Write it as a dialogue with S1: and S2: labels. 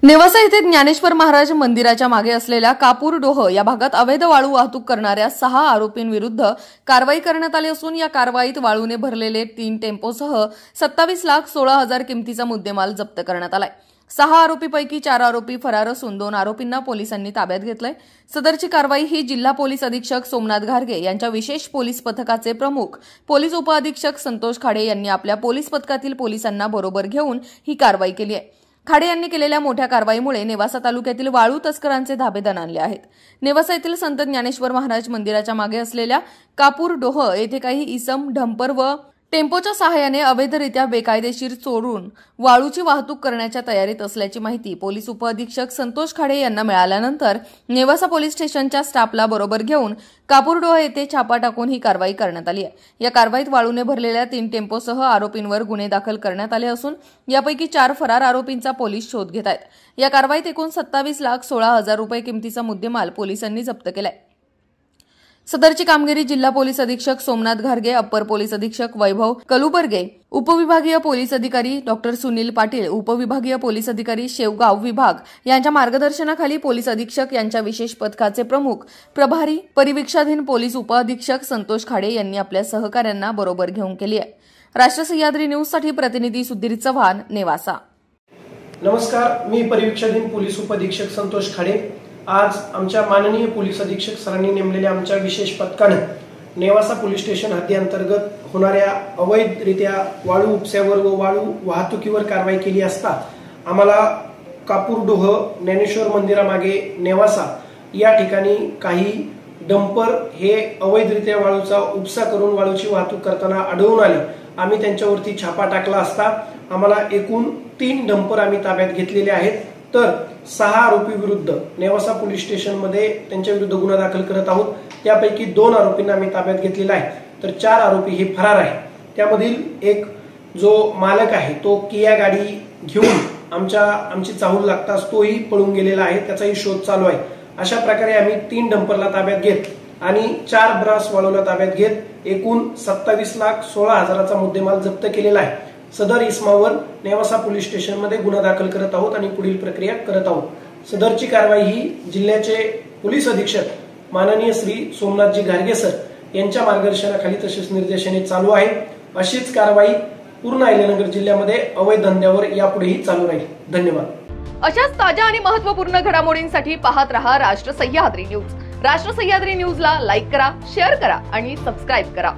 S1: नेवासा येथे ज्ञानेश्वर महाराज मंदिराच्या मागे असलेल्या कापूरडोह या भागात अवैध वाळू वाहतूक करणाऱ्या 6 आरोपींविरुद्ध कारवाई करण्यात आली असून या कारवाईत वाळूने भरलेले 3 टेम्पोसह 27,16,000 किमतीचा मुद्देमाल जप्त करण्यात आलाय। 6 आरोपीपैकी 4 आरोपी फरार असून 2 आरोपींना पोलिसांनी ताब्यात घेतलंय। सदरची कारवाई ही जिल्हा पोलीस अधीक्षक सोमनाथ घारगे यांच्या विशेष पोलीस पथकाचे प्रमुख पोलीस उपअधीक्षक संतोष खाडे यांनी आपल्या पोलीस पथकातील पोलिसांना बरोबर घेऊन ही कारवाई केली आहे। खाडे यांनी केलेल्या मोठ्या कारवाईमुळे नेवासा तालुक्यातील वाळू तस्करांचे धाबे दणाणले आहेत। नेवासा येथील संत ज्ञानेश्वर महाराज मंदिराच्या मागे असलेल्या कापूरडोह येथे काही इसम डंपर व टेम्पोच्या सहाय्याने अवैधरित्या बेकायदेशीर चोरून वाळूची वाहतूक करण्याच्या तयारीत असल्याची माहिती पोलीस उपअधीक्षक संतोष खाडे यांना मिळाल्यानंतर नेवासा पोलीस स्टेशनच्या स्टाफला बरोबर घेऊन कापूरडोह येथे छापा टाकून ही कारवाई करण्यात आली आहे। या कारवाईत वाळूने भरलेल्या 3 टेम्पोसह आरोपींवर गुन्हे दाखल करण्यात आले असून यापैकी 4 फरार आरोपींचा पोलीस शोध घेत आहेत। या कारवाईत एकूण 27,16,000 रुपये किमतीचा मुद्देमाल पोलिसांनी जप्त केलाय। सदरची कामगिरी जिल्हा पोलीस अधीक्षक सोमनाथ घारगे, अप्पर पोलीस अधीक्षक वैभव कलुबर्गे, उपविभागीय पोलीस अधिकारी डॉक्टर सुनील पाटील, उपविभागीय पोलीस अधिकारी शेवगाव विभाग यांच्या मार्गदर्शनाखाली पोलीस अधीक्षक यांच्या विशेष पथकाचे प्रमुख प्रभारी परिवीक्षाधीन पोलीस उपअधीक्षक संतोष खाडे यांनी आपल्या सहकाऱ्यांना बरोबर घेऊन केली आहे। राष्ट्र सह्याद्री न्यूजसाठी प्रतिनिधी सुधीर चव्हाण, नेवासा।
S2: नमस्कार, मी परिवीक्षाधीन पोलीस उपअधीक्षक संतोष खाडे। आज आमच्या माननीय पोलीस अधीक्षक सरांनी नेमलेल्या आमच्या विशेष पथकाने नेवासा पोलीस स्टेशन हद्दीअंतर्गत होणाऱ्या अवैधरित्या वाळू उपस्यावर व वाळू वाहतुकीवर कारवाई केली असता आम्हाला कापूरडोह ज्ञानेश्वर मंदिरामागे नेवासा या ठिकाणी काही डंपर हे अवैधरित्या वाळूचा उपसा करून वाळूची वाहतूक करताना आढळून आले। आम्ही त्यांच्यावरती छापा टाकला असता आम्हाला एकूण 3 डंपर आम्ही ताब्यात घेतलेले आहेत। तर 6 आरोपी विरुद्ध नेवासा पोलीस स्टेशन मध्ये त्यांच्या विरुद्ध गुन्हा दाखल करत आहोत। त्यापैकी 2 आरोपींना आम्ही ताब्यात घेतलेला आहे, तर 4 आरोपी हे फरार आहे। त्यामधील एक जो मालक आहे तो किया गाडी घेऊन आमची चाहूल लागताच तोही पळून गेलेला आहे, त्याचाही शोध चालू आहे। अशा प्रकारे आम्ही 3 डंपरला ताब्यात घेत आणि 4 ब्रास वाळूला ताब्यात घेत एकूण 27,16,000चा मुद्देमाल जप्त केलेला आहे। सदर इसमावर नेवासा पोलीस स्टेशन मध्ये गुन्हा दाखल करत आहोत आणि पुढील प्रक्रिया करत आहोत। सदरची कारवाई ही जिल्ह्याचे पोलीस अधीक्षक माननीय श्री सोमनाथजी घारगे सर यांच्या मार्गदर्शनाखाली तसेच निर्देशाने चालू आहे। अशीच कारवाई पूर्ण अहिल्यानगर जिल्ह्यामध्ये अवैध धंद्यावर यापुढेही चालू राहील। धन्यवाद।
S1: अशाच ताज्या आणि महत्त्वपूर्ण घडामोडींसाठी पाहत रहा राष्ट्र सह्याद्री न्यूज। राष्ट्र सह्याद्री न्यूजला लाईक करा, शेअर करा आणि सबस्क्राइब करा।